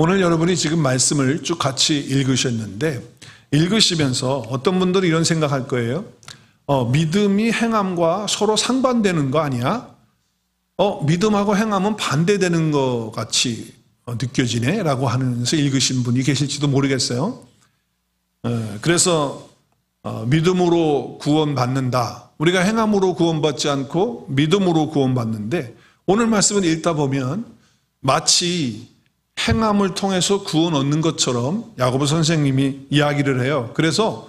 오늘 여러분이 지금 말씀을 쭉 같이 읽으셨는데 읽으시면서 어떤 분들은 이런 생각할 거예요. 믿음이 행함과 서로 상반되는 거 아니야? 믿음하고 행함은 반대되는 것 같이 느껴지네 라고 하면서 읽으신 분이 계실지도 모르겠어요. 그래서 믿음으로 구원받는다. 우리가 행함으로 구원받지 않고 믿음으로 구원받는데 오늘 말씀을 읽다 보면 마치 행함을 통해서 구원 얻는 것처럼 야고보 선생님이 이야기를 해요. 그래서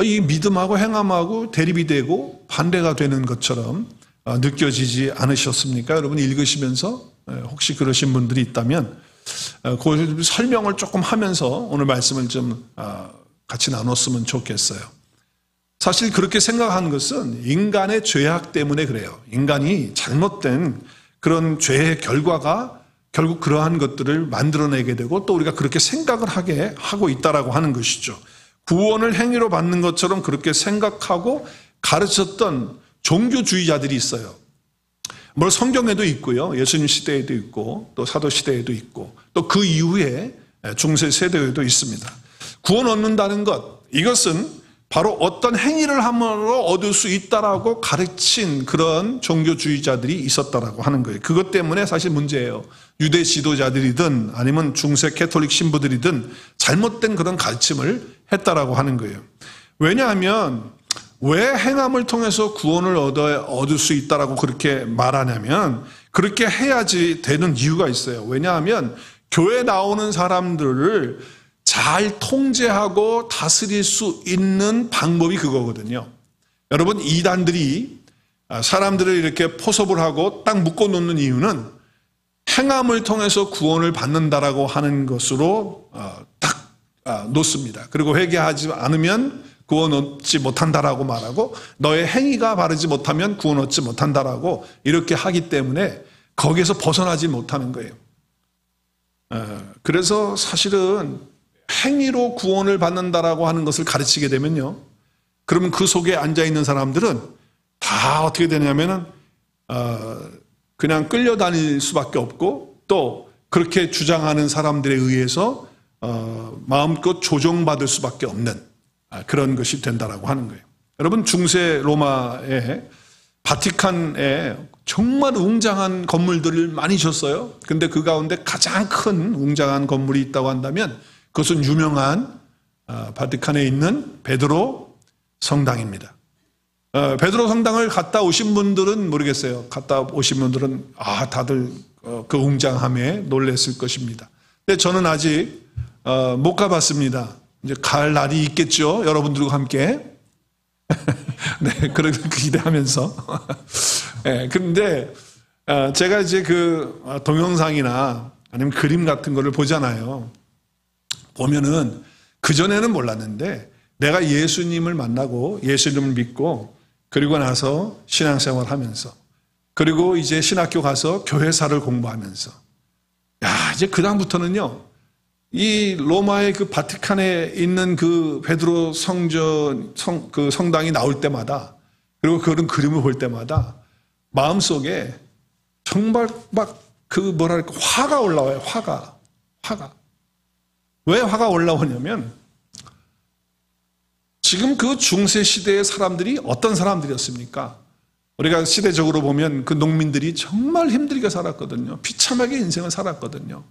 이 믿음하고 행함하고 대립이 되고 반대가 되는 것처럼 느껴지지 않으셨습니까? 여러분 읽으시면서 혹시 그러신 분들이 있다면 그 설명을 조금 하면서 오늘 말씀을 좀 같이 나눴으면 좋겠어요. 사실 그렇게 생각하는 것은 인간의 죄악 때문에 그래요. 인간이 잘못된 그런 죄의 결과가 결국 그러한 것들을 만들어내게 되고 또 우리가 그렇게 생각을 하게 하고 있다라고 하는 것이죠. 구원을 행위로 받는 것처럼 그렇게 생각하고 가르쳤던 종교주의자들이 있어요. 뭐 성경에도 있고요. 예수님 시대에도 있고 또 사도 시대에도 있고 또 그 이후에 중세 세대에도 있습니다. 구원 얻는다는 것, 이것은 바로 어떤 행위를 함으로 얻을 수 있다라고 가르친 그런 종교주의자들이 있었다라고 하는 거예요. 그것 때문에 사실 문제예요. 유대 지도자들이든 아니면 중세 캐톨릭 신부들이든 잘못된 그런 가르침을 했다라고 하는 거예요. 왜냐하면 왜 행함을 통해서 구원을 얻을 수 있다라고 그렇게 말하냐면 그렇게 해야지 되는 이유가 있어요. 왜냐하면 교회 나오는 사람들을 잘 통제하고 다스릴 수 있는 방법이 그거거든요. 여러분 이단들이 사람들을 이렇게 포섭을 하고 딱 묶어놓는 이유는 행함을 통해서 구원을 받는다라고 하는 것으로 딱 놓습니다. 그리고 회개하지 않으면 구원 얻지 못한다라고 말하고 너의 행위가 바르지 못하면 구원 얻지 못한다라고 이렇게 하기 때문에 거기에서 벗어나지 못하는 거예요. 그래서 사실은 행위로 구원을 받는다라고 하는 것을 가르치게 되면요. 그러면 그 속에 앉아있는 사람들은 다 어떻게 되냐면은, 그냥 끌려다닐 수밖에 없고 또 그렇게 주장하는 사람들에 의해서, 마음껏 조종받을 수밖에 없는 그런 것이 된다라고 하는 거예요. 여러분, 중세 로마의 바티칸에 정말 웅장한 건물들을 많이 졌어요. 근데 그 가운데 가장 큰 웅장한 건물이 있다고 한다면 그것은 유명한 바티칸에 있는 베드로 성당입니다. 베드로 성당을 갔다 오신 분들은 모르겠어요. 갔다 오신 분들은 다들 그 웅장함에 놀랐을 것입니다. 근데 저는 아직 못 가봤습니다. 이제 갈 날이 있겠죠. 여러분들과 함께. 네, 그렇게 기대하면서. 네, 근데 제가 이제 그 동영상이나 아니면 그림 같은 거를 보잖아요. 보면은 그전에는 몰랐는데 내가 예수님을 만나고 예수님을 믿고 그리고 나서 신앙생활 하면서 그리고 이제 신학교 가서 교회사를 공부하면서 이제 그다음부터는요 이 로마의 그 바티칸에 있는 그 베드로 그 성당이 나올 때마다 그리고 그런 그림을 볼 때마다 마음속에 정말 막 그 뭐랄까 화가 올라와요. 화가 왜 화가 올라오냐면 지금 그 중세 시대의 사람들이 어떤 사람들이었습니까? 우리가 시대적으로 보면 그 농민들이 정말 힘들게 살았거든요. 비참하게 인생을 살았거든요.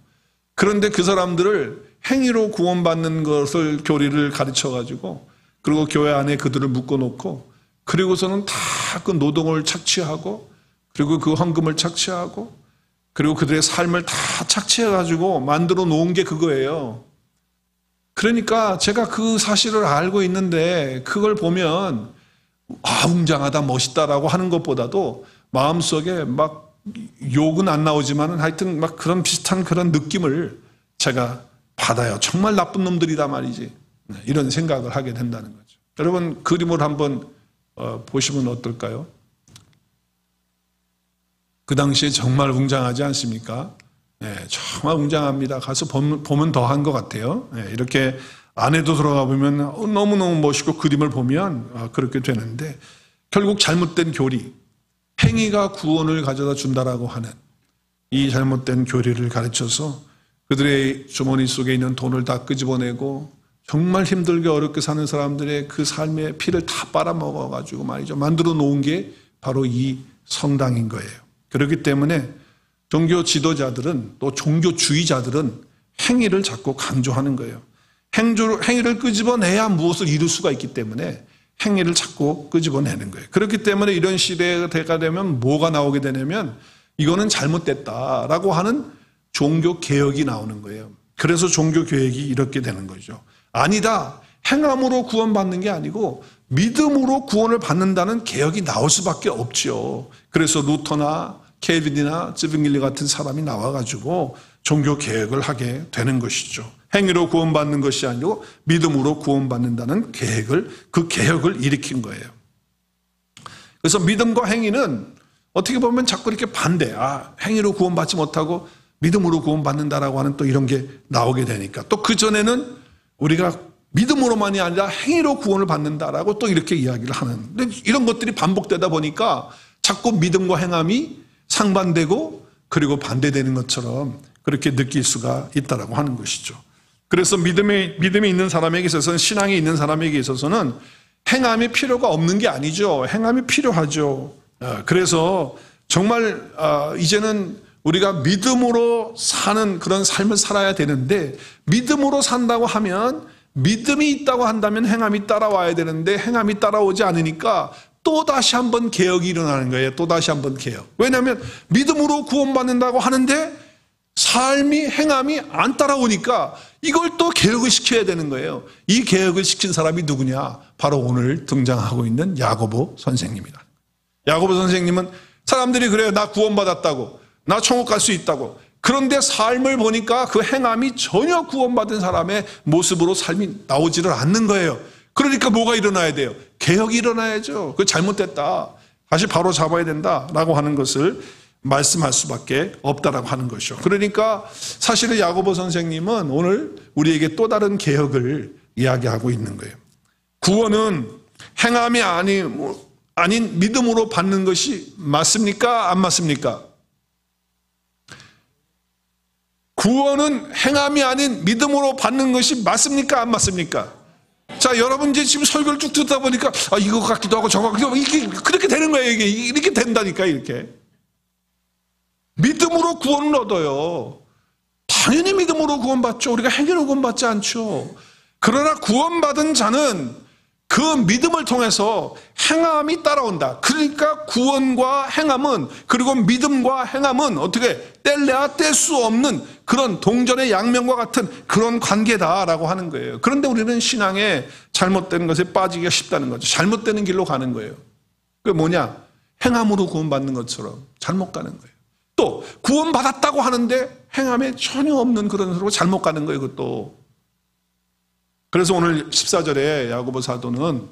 그런데 그 사람들을 행위로 구원받는 것을 교리를 가르쳐가지고 그리고 교회 안에 그들을 묶어놓고 그리고서는 다 그 노동을 착취하고 그리고 그 헌금을 착취하고 그리고 그들의 삶을 다 착취해가지고 만들어 놓은 게 그거예요. 그러니까 제가 그 사실을 알고 있는데 그걸 보면 웅장하다 멋있다라고 하는 것보다도 마음속에 막 욕은 안 나오지만 하여튼 막 그런 비슷한 그런 느낌을 제가 받아요. 정말 나쁜 놈들이다 말이지. 이런 생각을 하게 된다는 거죠. 여러분 그림을 한번 보시면 어떨까요? 그 당시에 정말 웅장하지 않습니까? 네, 정말 웅장합니다. 가서 보면 더한 것 같아요. 네, 이렇게 안에도 들어가 보면 너무너무 멋있고 그림을 보면 그렇게 되는데 결국 잘못된 교리, 행위가 구원을 가져다 준다라고 하는 이 잘못된 교리를 가르쳐서 그들의 주머니 속에 있는 돈을 다 끄집어내고 정말 힘들게 어렵게 사는 사람들의 그 삶의 피를 다 빨아먹어가지고 말이죠. 만들어 놓은 게 바로 이 성당인 거예요. 그렇기 때문에 종교 지도자들은 또 종교주의자들은 행위를 자꾸 강조하는 거예요. 행위를 끄집어내야 무엇을 이룰 수가 있기 때문에 행위를 자꾸 끄집어내는 거예요. 그렇기 때문에 이런 시대가 되면 뭐가 나오게 되냐면 이거는 잘못됐다라고 하는 종교 개혁이 나오는 거예요. 그래서 종교 개혁이 이렇게 되는 거죠. 아니다. 행함으로 구원받는 게 아니고 믿음으로 구원을 받는다는 개혁이 나올 수밖에 없죠. 그래서 루터나 켈빈이나 쯔빙길리 같은 사람이 나와가지고 종교 개혁을 하게 되는 것이죠. 행위로 구원받는 것이 아니고 믿음으로 구원받는다는 그 개혁을 일으킨 거예요. 그래서 믿음과 행위는 어떻게 보면 자꾸 이렇게 반대, 행위로 구원받지 못하고 믿음으로 구원받는다라고 하는 또 이런 게 나오게 되니까 또 그전에는 우리가 믿음으로만이 아니라 행위로 구원을 받는다라고 또 이렇게 이야기를 하는 이런 것들이 반복되다 보니까 자꾸 믿음과 행함이 상반되고 그리고 반대되는 것처럼 그렇게 느낄 수가 있다라고 하는 것이죠. 그래서 믿음이 있는 사람에게 있어서는 신앙이 있는 사람에게 있어서는 행함이 필요가 없는 게 아니죠. 행함이 필요하죠. 그래서 정말 이제는 우리가 믿음으로 사는 그런 삶을 살아야 되는데 믿음으로 산다고 하면 믿음이 있다고 한다면 행함이 따라와야 되는데 행함이 따라오지 않으니까 또 다시 한번 개혁이 일어나는 거예요. 또 다시 한번 개혁. 왜냐하면 믿음으로 구원받는다고 하는데 삶이 행함이 안 따라오니까 이걸 또 개혁을 시켜야 되는 거예요. 이 개혁을 시킨 사람이 누구냐? 바로 오늘 등장하고 있는 야고보 선생님이다. 야고보 선생님은 사람들이 그래요. 나 구원받았다고. 나 천국 갈 수 있다고. 그런데 삶을 보니까 그 행함이 전혀 구원받은 사람의 모습으로 삶이 나오지를 않는 거예요. 그러니까 뭐가 일어나야 돼요? 개혁이 일어나야죠. 그 잘못됐다. 다시 바로 잡아야 된다라고 하는 것을 말씀할 수밖에 없다라고 하는 것이죠. 그러니까 사실은 야고보 선생님은 오늘 우리에게 또 다른 개혁을 이야기하고 있는 거예요. 구원은 행함이 아닌 믿음으로 받는 것이 맞습니까? 안 맞습니까? 구원은 행함이 아닌 믿음으로 받는 것이 맞습니까? 안 맞습니까? 자, 여러분 이제 지금 설교를 쭉 듣다 보니까 이거 같기도 하고 저거 같기도 하고 이게 그렇게 되는 거예요. 이게 이렇게 된다니까 이렇게. 믿음으로 구원을 얻어요. 당연히 믿음으로 구원받죠. 우리가 행위로 구원받지 않죠. 그러나 구원받은 자는 그 믿음을 통해서 행함이 따라온다. 그러니까 구원과 행함은 그리고 믿음과 행함은 어떻게 뗄래야 뗄 수 없는 그런 동전의 양면과 같은 그런 관계다라고 하는 거예요. 그런데 우리는 신앙에 잘못된 것에 빠지기가 쉽다는 거죠. 잘못되는 길로 가는 거예요. 그게 뭐냐? 행함으로 구원받는 것처럼 잘못 가는 거예요. 또 구원받았다고 하는데 행함에 전혀 없는 그런 식으로 잘못 가는 거예요. 그것도. 그래서 오늘 14절에 야고보 사도는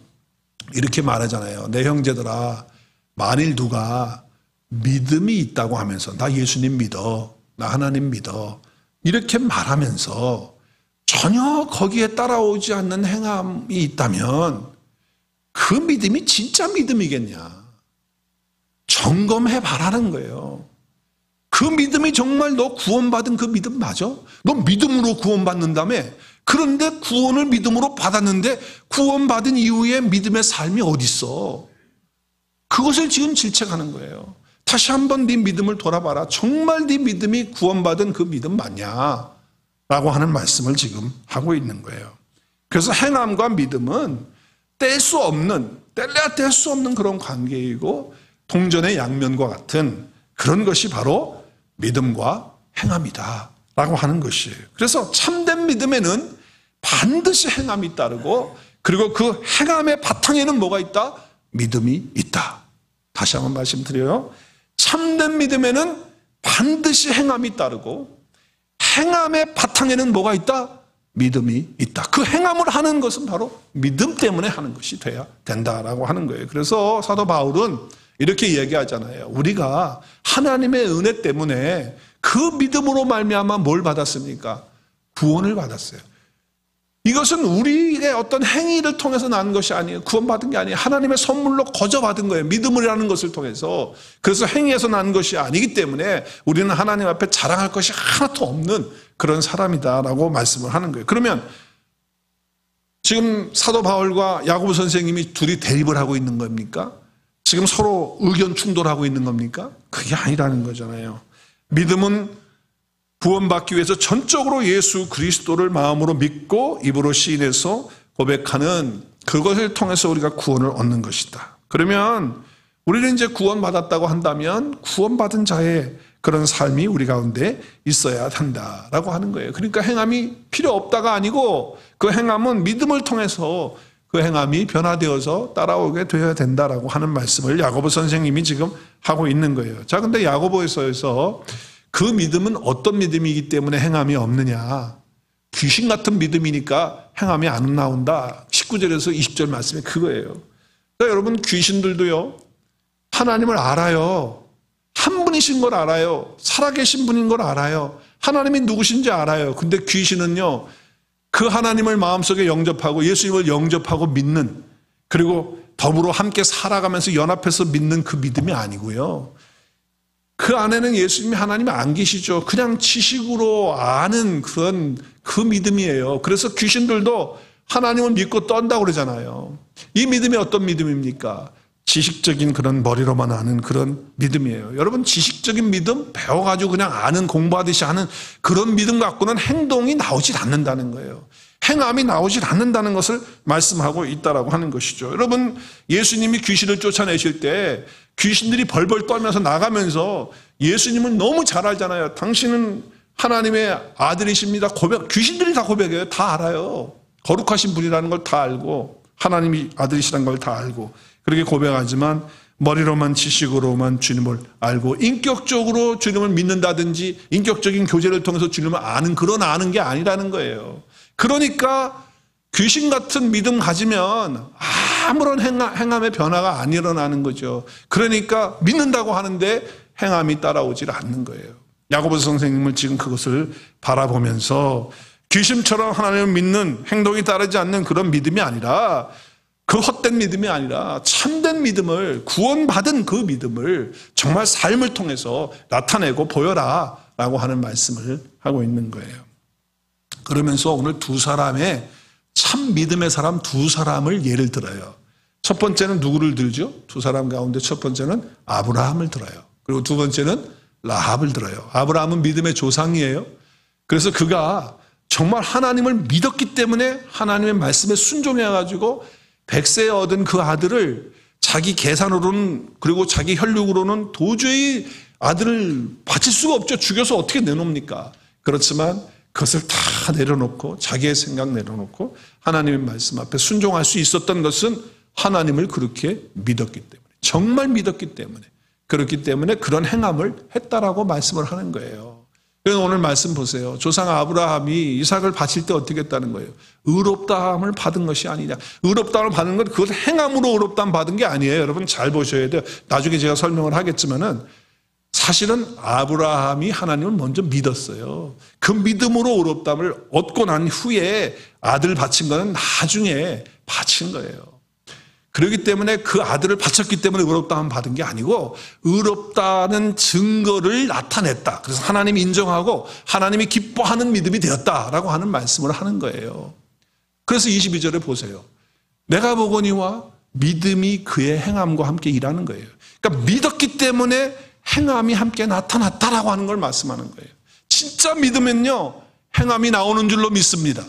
이렇게 말하잖아요. 내 형제들아, 만일 누가 믿음이 있다고 하면서 나 예수님 믿어, 나 하나님 믿어 이렇게 말하면서 전혀 거기에 따라오지 않는 행함이 있다면 그 믿음이 진짜 믿음이겠냐? 점검해 봐라는 거예요. 그 믿음이 정말 너 구원받은 그 믿음 맞아? 너 믿음으로 구원받는다며? 그런데 구원을 믿음으로 받았는데 구원받은 이후에 믿음의 삶이 어디 있어? 그것을 지금 질책하는 거예요. 다시 한번 네 믿음을 돌아봐라. 정말 네 믿음이 구원받은 그 믿음 맞냐? 라고 하는 말씀을 지금 하고 있는 거예요. 그래서 행함과 믿음은 뗄래야 뗄 수 없는 그런 관계이고 동전의 양면과 같은 그런 것이 바로 믿음과 행함이다 라고 하는 것이에요. 그래서 참된 믿음에는 반드시 행함이 따르고 그리고 그 행함의 바탕에는 뭐가 있다? 믿음이 있다. 다시 한번 말씀드려요. 참된 믿음에는 반드시 행함이 따르고 행함의 바탕에는 뭐가 있다? 믿음이 있다. 그 행함을 하는 것은 바로 믿음 때문에 하는 것이 돼야 된다라고 하는 거예요. 그래서 사도 바울은 이렇게 이야기하잖아요. 우리가 하나님의 은혜 때문에 그 믿음으로 말미암아 뭘 받았습니까? 구원을 받았어요. 이것은 우리의 어떤 행위를 통해서 난 것이 아니에요. 구원받은 게 아니에요. 하나님의 선물로 거저받은 거예요. 믿음이라는 것을 통해서. 그래서 행위에서 난 것이 아니기 때문에 우리는 하나님 앞에 자랑할 것이 하나도 없는 그런 사람이다라고 말씀을 하는 거예요. 그러면 지금 사도 바울과 야고보 선생님이 둘이 대립을 하고 있는 겁니까? 지금 서로 의견 충돌하고 있는 겁니까? 그게 아니라는 거잖아요. 믿음은 구원받기 위해서 전적으로 예수 그리스도를 마음으로 믿고 입으로 시인해서 고백하는 그것을 통해서 우리가 구원을 얻는 것이다. 그러면 우리는 이제 구원받았다고 한다면 구원받은 자의 그런 삶이 우리 가운데 있어야 한다라고 하는 거예요. 그러니까 행함이 필요 없다가 아니고 그 행함은 믿음을 통해서 그 행함이 변화되어서 따라오게 되어야 된다라고 하는 말씀을 야고보 선생님이 지금 하고 있는 거예요. 자, 근데 야고보에서 그 믿음은 어떤 믿음이기 때문에 행함이 없느냐? 귀신 같은 믿음이니까 행함이 안 나온다. 19절에서 20절 말씀이 그거예요. 그러니까 여러분 귀신들도요. 하나님을 알아요. 한 분이신 걸 알아요. 살아계신 분인 걸 알아요. 하나님이 누구신지 알아요. 근데 귀신은요. 그 하나님을 마음속에 영접하고 예수님을 영접하고 믿는 그리고 더불어 함께 살아가면서 연합해서 믿는 그 믿음이 아니고요. 그 안에는 예수님이 하나님이 안 계시죠. 그냥 지식으로 아는 그런 그 믿음이에요. 그래서 귀신들도 하나님을 믿고 떤다고 그러잖아요. 이 믿음이 어떤 믿음입니까? 지식적인 그런 머리로만 아는 그런 믿음이에요. 여러분 지식적인 믿음 배워가지고 그냥 아는 공부하듯이 하는 그런 믿음 갖고는 행동이 나오질 않는다는 거예요. 행함이 나오질 않는다는 것을 말씀하고 있다라고 하는 것이죠. 여러분 예수님이 귀신을 쫓아내실 때 귀신들이 벌벌 떨면서 나가면서 예수님을 너무 잘 알잖아요. 당신은 하나님의 아들이십니다. 귀신들이 다 고백해요. 다 알아요. 거룩하신 분이라는 걸 다 알고 하나님이 아들이시라는 걸 다 알고 그렇게 고백하지만 머리로만 지식으로만 주님을 알고 인격적으로 주님을 믿는다든지 인격적인 교제를 통해서 주님을 아는 그런 아는 게 아니라는 거예요. 그러니까 귀신 같은 믿음 가지면 아무런 행함의 변화가 안 일어나는 거죠. 그러니까 믿는다고 하는데 행함이 따라오질 않는 거예요. 야고보 선생님은 지금 그것을 바라보면서 귀신처럼 하나님을 믿는 행동이 따르지 않는 그런 믿음이 아니라 그 헛된 믿음이 아니라 참된 믿음을 구원받은 그 믿음을 정말 삶을 통해서 나타내고 보여라 라고 하는 말씀을 하고 있는 거예요. 그러면서 오늘 두 사람의 참 믿음의 사람 두 사람을 예를 들어요. 첫 번째는 누구를 들죠? 두 사람 가운데 첫 번째는 아브라함을 들어요. 그리고 두 번째는 라합을 들어요. 아브라함은 믿음의 조상이에요. 그래서 그가 정말 하나님을 믿었기 때문에 하나님의 말씀에 순종해가지고 100세에 얻은 그 아들을 자기 계산으로는 그리고 자기 혈육으로는 도저히 아들을 바칠 수가 없죠. 죽여서 어떻게 내놓습니까? 그렇지만 그것을 다 내려놓고 자기의 생각 내려놓고 하나님의 말씀 앞에 순종할 수 있었던 것은 하나님을 그렇게 믿었기 때문에 정말 믿었기 때문에 그렇기 때문에 그런 행함을 했다라고 말씀을 하는 거예요. 그래서 오늘 말씀 보세요. 조상 아브라함이 이삭을 바칠 때 어떻게 했다는 거예요? 의롭다함을 받은 것이 아니냐. 의롭다함을 받은 건 그것을 행함으로 의롭다함 받은 게 아니에요. 여러분 잘 보셔야 돼요. 나중에 제가 설명을 하겠지만은 사실은 아브라함이 하나님을 먼저 믿었어요. 그 믿음으로 의롭다함을 얻고 난 후에 아들 바친 거는 나중에 바친 거예요. 그렇기 때문에 그 아들을 바쳤기 때문에 의롭다함을 받은 게 아니고 의롭다는 증거를 나타냈다. 그래서 하나님이 인정하고 하나님이 기뻐하는 믿음이 되었다라고 하는 말씀을 하는 거예요. 그래서 22절에 보세요. 내가 보거니와 믿음이 그의 행함과 함께 일하는 거예요. 그러니까 믿었기 때문에 행함이 함께 나타났다라고 하는 걸 말씀하는 거예요. 진짜 믿으면요 행함이 나오는 줄로 믿습니다.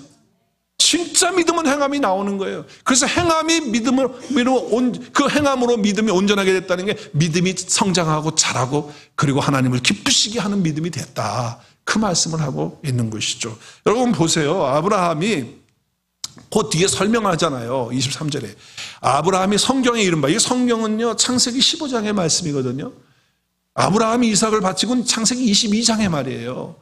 진짜 믿음은 행함이 나오는 거예요. 그래서 행함이 그 행함으로 믿음이 온전하게 됐다는 게 믿음이 성장하고 자라고 그리고 하나님을 기쁘시게 하는 믿음이 됐다. 그 말씀을 하고 있는 것이죠. 여러분 보세요. 아브라함이 그 뒤에 설명하잖아요. 23절에. 아브라함이 성경의 이른바, 이 성경은요 창세기 15장의 말씀이거든요. 아브라함이 이삭을 바치고는 창세기 22장의 말이에요.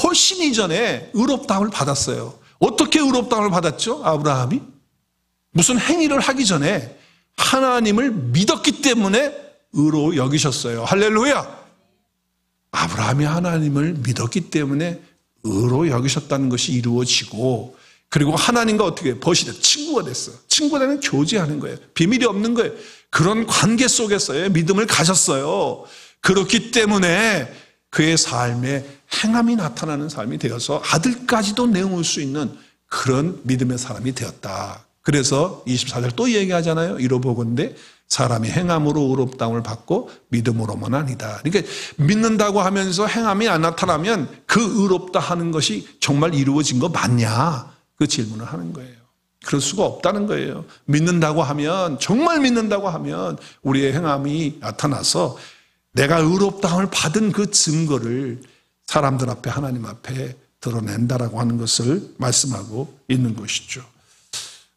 훨씬 이전에 의롭다함을 받았어요. 어떻게 의롭다함을 받았죠? 아브라함이 무슨 행위를 하기 전에 하나님을 믿었기 때문에 의로 여기셨어요. 할렐루야. 아브라함이 하나님을 믿었기 때문에 의로 여기셨다는 것이 이루어지고 그리고 하나님과 어떻게 벗이 됐어? 친구가 됐어. 친구가 되면 교제하는 거예요. 비밀이 없는 거예요. 그런 관계 속에서의 믿음을 가졌어요. 그렇기 때문에 그의 삶에 행함이 나타나는 삶이 되어서 아들까지도 내어올 수 있는 그런 믿음의 사람이 되었다. 그래서 24절 또 얘기하잖아요. 이로보건대 사람이 행함으로 의롭다함을 받고 믿음으로만 아니다. 그러니까 믿는다고 하면서 행함이 안 나타나면 그 의롭다 하는 것이 정말 이루어진 거 맞냐? 그 질문을 하는 거예요. 그럴 수가 없다는 거예요. 믿는다고 하면, 정말 믿는다고 하면 우리의 행함이 나타나서 내가 의롭다함을 받은 그 증거를 사람들 앞에, 하나님 앞에 드러낸다라고 하는 것을 말씀하고 있는 것이죠.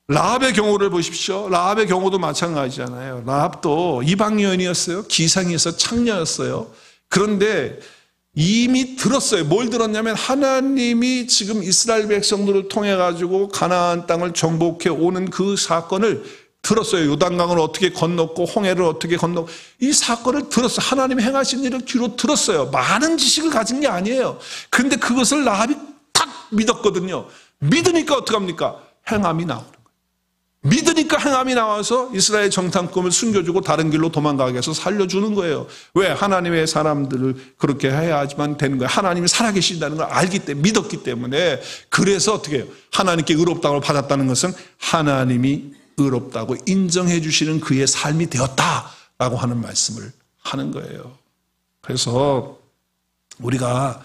라합의 경우를 보십시오. 라합의 경우도 마찬가지잖아요. 라합도 이방 여인이었어요. 기생이어서 창녀였어요. 그런데 이미 들었어요. 뭘 들었냐면 하나님이 지금 이스라엘 백성들을 통해 가지고 가나안 땅을 정복해 오는 그 사건을 들었어요. 요단강을 어떻게 건넜고 홍해를 어떻게 건넜고 이 사건을 들었어요. 하나님이 행하신 일을 귀로 들었어요. 많은 지식을 가진 게 아니에요. 그런데 그것을 라합이 딱 믿었거든요. 믿으니까 어떡합니까? 행함이 나오는 거예요. 믿으니까 행함이 나와서 이스라엘 정탐꾼을 숨겨주고 다른 길로 도망가게 해서 살려주는 거예요. 왜? 하나님의 사람들을 그렇게 해야지만 되는 거예요. 하나님이 살아계신다는 걸 알기 때문에, 믿었기 때문에. 그래서 어떻게 해요? 하나님께 의롭다고 받았다는 것은 하나님이 의롭다고 인정해 주시는 그의 삶이 되었다라고 하는 말씀을 하는 거예요. 그래서 우리가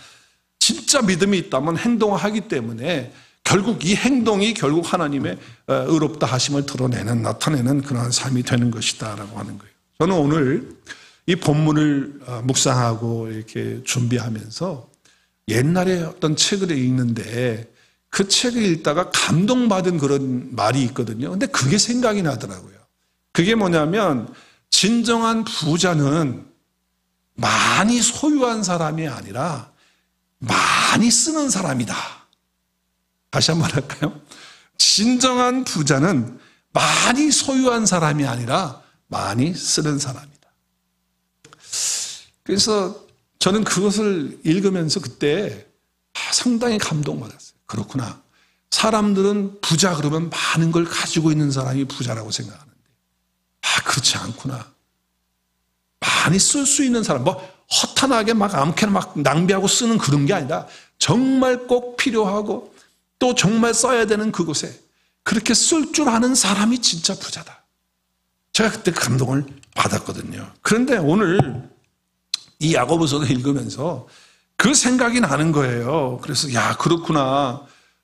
진짜 믿음이 있다면 행동을 하기 때문에 결국 이 행동이 결국 하나님의 의롭다 하심을 드러내는, 나타내는 그러한 삶이 되는 것이다라고 하는 거예요. 저는 오늘 이 본문을 묵상하고 이렇게 준비하면서 옛날에 어떤 책을 읽는데 그 책을 읽다가 감동받은 그런 말이 있거든요. 근데 그게 생각이 나더라고요. 그게 뭐냐면 진정한 부자는 많이 소유한 사람이 아니라 많이 쓰는 사람이다. 다시 한번 할까요? 진정한 부자는 많이 소유한 사람이 아니라 많이 쓰는 사람이다. 그래서 저는 그것을 읽으면서 그때 상당히 감동받았어요. 그렇구나. 사람들은 부자 그러면 많은 걸 가지고 있는 사람이 부자라고 생각하는데 그렇지 않구나. 많이 쓸 수 있는 사람, 허탄하게 막 아무렇게나 막 낭비하고 쓰는 그런 게 아니라 정말 꼭 필요하고 또 정말 써야 되는 그곳에 그렇게 쓸 줄 아는 사람이 진짜 부자다. 제가 그때 감동을 받았거든요. 그런데 오늘 이 야고보서를 읽으면서 그 생각이 나는 거예요. 그래서 그렇구나.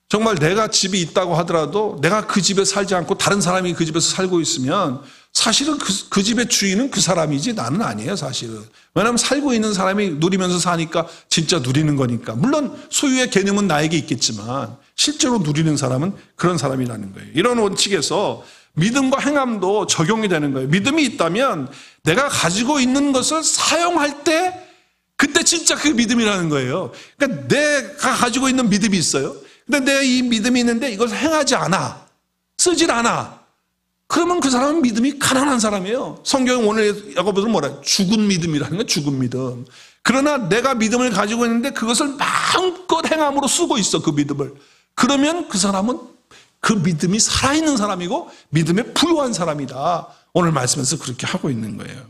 정말 내가 집이 있다고 하더라도 내가 그 집에 살지 않고 다른 사람이 그 집에서 살고 있으면 사실은 그 집의 주인은 그 사람이지 나는 아니에요, 사실은. 왜냐하면 살고 있는 사람이 누리면서 사니까 진짜 누리는 거니까. 물론 소유의 개념은 나에게 있겠지만 실제로 누리는 사람은 그런 사람이라는 거예요. 이런 원칙에서 믿음과 행함도 적용이 되는 거예요. 믿음이 있다면 내가 가지고 있는 것을 사용할 때 그때 진짜 그 믿음이라는 거예요. 그러니까 내가 가지고 있는 믿음이 있어요. 근데 내 이 믿음이 있는데 이걸 행하지 않아. 쓰질 않아. 그러면 그 사람은 믿음이 가난한 사람이에요. 성경은 오늘 야고보서는 뭐라? 죽은 믿음이라는 거예요. 죽은 믿음. 그러나 내가 믿음을 가지고 있는데 그것을 마음껏 행함으로 쓰고 있어. 그 믿음을. 그러면 그 사람은 그 믿음이 살아있는 사람이고 믿음에 부유한 사람이다. 오늘 말씀에서 그렇게 하고 있는 거예요.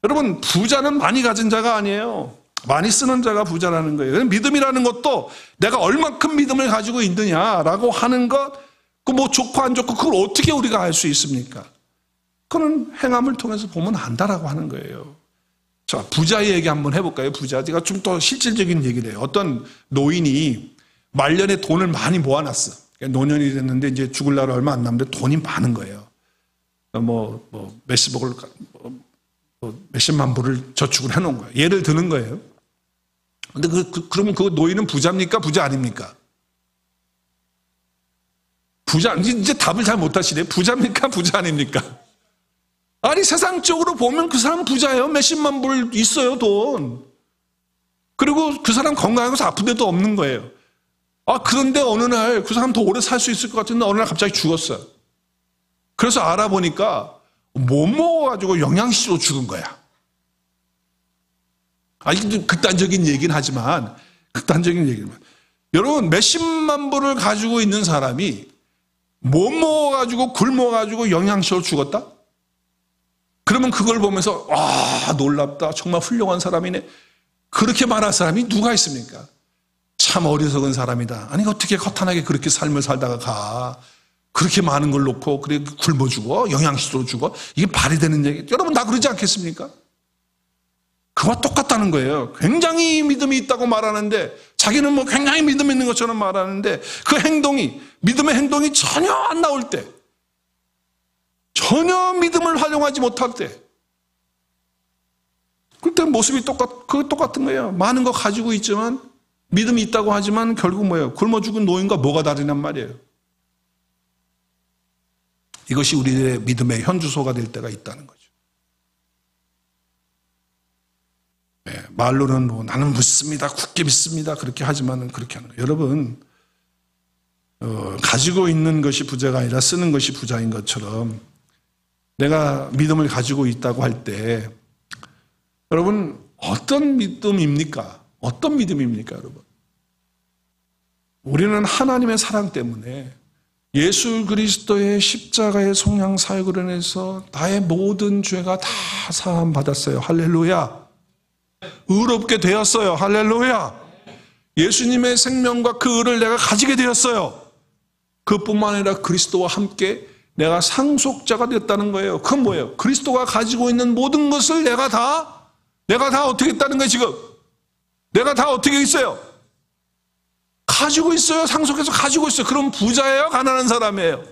여러분, 부자는 많이 가진 자가 아니에요. 많이 쓰는 자가 부자라는 거예요. 믿음이라는 것도 내가 얼만큼 믿음을 가지고 있느냐라고 하는 것, 그 좋고 안 좋고 그걸 어떻게 우리가 알 수 있습니까? 그건 행함을 통해서 보면 안다라고 하는 거예요. 자, 부자 얘기 한번 해볼까요? 부자. 제가 좀 더 실질적인 얘기를 해요. 어떤 노인이 말년에 돈을 많이 모아놨어. 노년이 됐는데 이제 죽을 날 얼마 안 남는데 돈이 많은 거예요. 몇십만 불을 저축을 해놓은 거예요. 예를 드는 거예요. 근데 그러면 그 노인은 부자입니까? 부자 아닙니까? 부자, 이제 답을 잘 못하시네. 부자입니까? 부자 아닙니까? 아니, 세상적으로 보면 그 사람은 부자예요. 몇십만 불 있어요, 돈. 그리고 그 사람 건강하고서 아픈 데도 없는 거예요. 그런데 어느 날 그 사람 더 오래 살 수 있을 것 같은데 어느 날 갑자기 죽었어요. 그래서 알아보니까 못 먹어가지고 영양실로 죽은 거야. 극단적인 얘기는 하지만, 여러분, 몇십만 불을 가지고 있는 사람이 못 먹어가지고 굶어가지고 영양실로 죽었다? 그러면 그걸 보면서 와, 놀랍다, 정말 훌륭한 사람이네, 그렇게 말할 사람이 누가 있습니까? 참 어리석은 사람이다. 아니 어떻게 허탄하게 그렇게 삶을 살다가 가, 그렇게 많은 걸 놓고 그래 굶어 죽어, 영양실로 죽어, 이게 말이 되는 얘기? 여러분 다 그러지 않겠습니까? 그와 똑같다는 거예요. 굉장히 믿음이 있다고 말하는데, 자기는 뭐 굉장히 믿음 있는 것처럼 말하는데, 그 행동이, 믿음의 행동이 전혀 안 나올 때, 전혀 믿음을 활용하지 못할 때, 그때 모습이 똑같은 거예요. 많은 거 가지고 있지만, 믿음이 있다고 하지만 결국 뭐예요? 굶어 죽은 노인과 뭐가 다르냔 말이에요. 이것이 우리의 믿음의 현주소가 될 때가 있다는 거죠. 네, 말로는 뭐 나는 믿습니다, 굳게 믿습니다, 그렇게 하지만은 그렇게 하는 거예요. 여러분, 가지고 있는 것이 부자가 아니라 쓰는 것이 부자인 것처럼, 내가 믿음을 가지고 있다고 할 때, 여러분 어떤 믿음입니까? 어떤 믿음입니까, 여러분? 우리는 하나님의 사랑 때문에 예수 그리스도의 십자가의 속량 사역으로 인해서 나의 모든 죄가 다 사함 받았어요. 할렐루야. 의롭게 되었어요. 할렐루야. 예수님의 생명과 그 의를 내가 가지게 되었어요. 그뿐만 아니라 그리스도와 함께 내가 상속자가 됐다는 거예요. 그건 뭐예요? 그리스도가 가지고 있는 모든 것을 내가 다 어떻게 했다는 거예요, 지금? 내가 다 어떻게 있어요? 가지고 있어요. 상속해서 가지고 있어요. 그럼 부자예요? 가난한 사람이에요?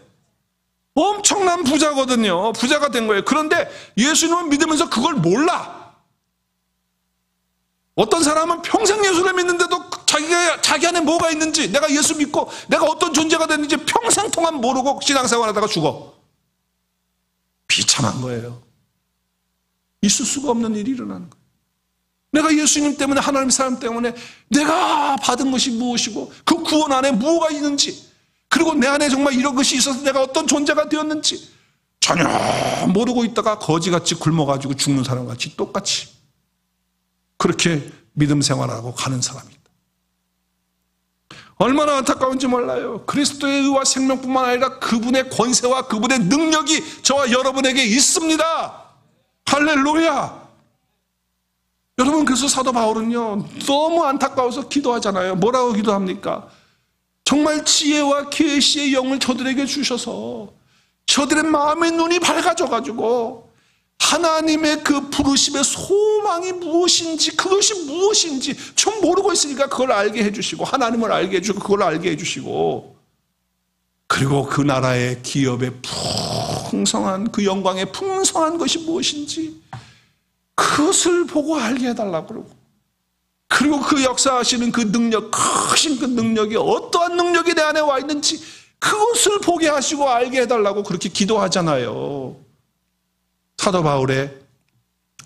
엄청난 부자거든요. 부자가 된 거예요. 그런데 예수님을 믿으면서 그걸 몰라. 어떤 사람은 평생 예수를 믿는데도 자기 안에 뭐가 있는지, 내가 예수 믿고 내가 어떤 존재가 됐는지 평생 동안 모르고 신앙생활 하다가 죽어. 비참한 거예요. 있을 수가 없는 일이 일어나는 거예요. 내가 예수님 때문에, 하나님 사람 때문에 내가 받은 것이 무엇이고 그 구원 안에 무엇가 있는지, 그리고 내 안에 정말 이런 것이 있어서 내가 어떤 존재가 되었는지 전혀 모르고 있다가 거지같이 굶어가지고 죽는 사람같이 똑같이 그렇게 믿음 생활하고 가는 사람이 있다. 얼마나 안타까운지 몰라요. 그리스도의 의와 생명뿐만 아니라 그분의 권세와 그분의 능력이 저와 여러분에게 있습니다. 할렐루야. 여러분, 그래서 사도 바울은요, 너무 안타까워서 기도하잖아요. 뭐라고 기도합니까? 정말 지혜와 계시의 영을 저들에게 주셔서 저들의 마음의 눈이 밝아져가지고 하나님의 그 부르심의 소망이 무엇인지, 그것이 무엇인지 좀 모르고 있으니까 그걸 알게 해주시고, 하나님을 알게 해주고 그걸 알게 해주시고, 그리고 그 나라의 기업의 풍성한, 그 영광의 풍성한 것이 무엇인지 그것을 보고 알게 해달라고 그러고, 그리고 그 역사하시는 그 능력, 크신 그 능력이 어떠한 능력이 내 안에 와 있는지 그것을 보게 하시고 알게 해달라고 그렇게 기도하잖아요. 사도 바울의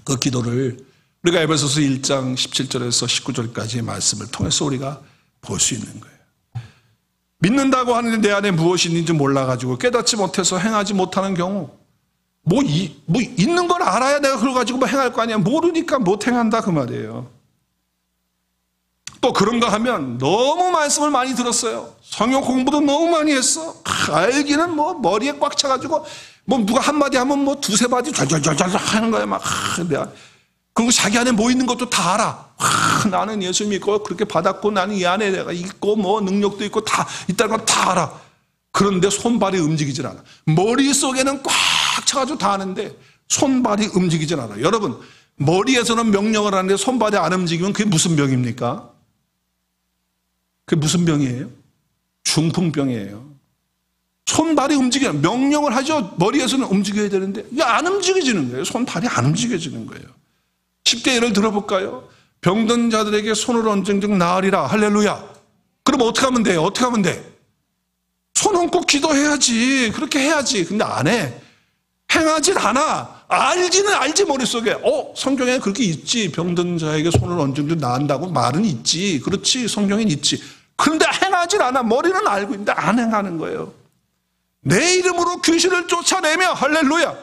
그 기도를 우리가 에베소서 1장 17절에서 19절까지의 말씀을 통해서 우리가 볼 수 있는 거예요. 믿는다고 하는데 내 안에 무엇이 있는지 몰라가지고 깨닫지 못해서 행하지 못하는 경우, 뭐 있는 걸 알아야 내가 그걸 가지고 뭐 행할 거 아니야. 모르니까 못 행한다 그 말이에요. 또 그런가 하면 너무 말씀을 많이 들었어요. 성경 공부도 너무 많이 했어. 알기는 뭐 머리에 꽉 차가지고 뭐 누가 한마디 하면 뭐 두세 마디 잘잘잘잘 하는 거야. 막 내가 그리고 자기 안에 뭐 있는 것도 다 알아. 나는 예수 믿고 그렇게 받았고 나는 이 안에 내가 있고 뭐 능력도 있고 다 있다는 건 다 알아. 그런데 손발이 움직이질 않아. 머릿속에는 꽉 차가지고 다 아는데 손발이 움직이질 않아. 여러분, 머리에서는 명령을 하는데 손발이 안 움직이면 그게 무슨 병입니까? 그게 무슨 병이에요? 중풍병이에요. 손발이 움직여요. 명령을 하죠. 머리에서는 움직여야 되는데 이게 안 움직여지는 거예요. 손발이 안 움직여지는 거예요. 쉽게 예를 들어볼까요? 병든 자들에게 손을 얹은즉 나으리라. 할렐루야. 그럼 어떻게 하면 돼요? 어떻게 하면 돼? 손 얹고 기도해야지. 그렇게 해야지. 근데 안 해. 행하진 않아. 알지는 알지 머릿속에. 성경에 그렇게 있지. 병든 자에게 손을 얹은즉 나은다고 말은 있지. 그렇지. 성경엔 있지. 그런데 행하진 않아. 머리는 알고 있는데 안 행하는 거예요. 내 이름으로 귀신을 쫓아내며, 할렐루야,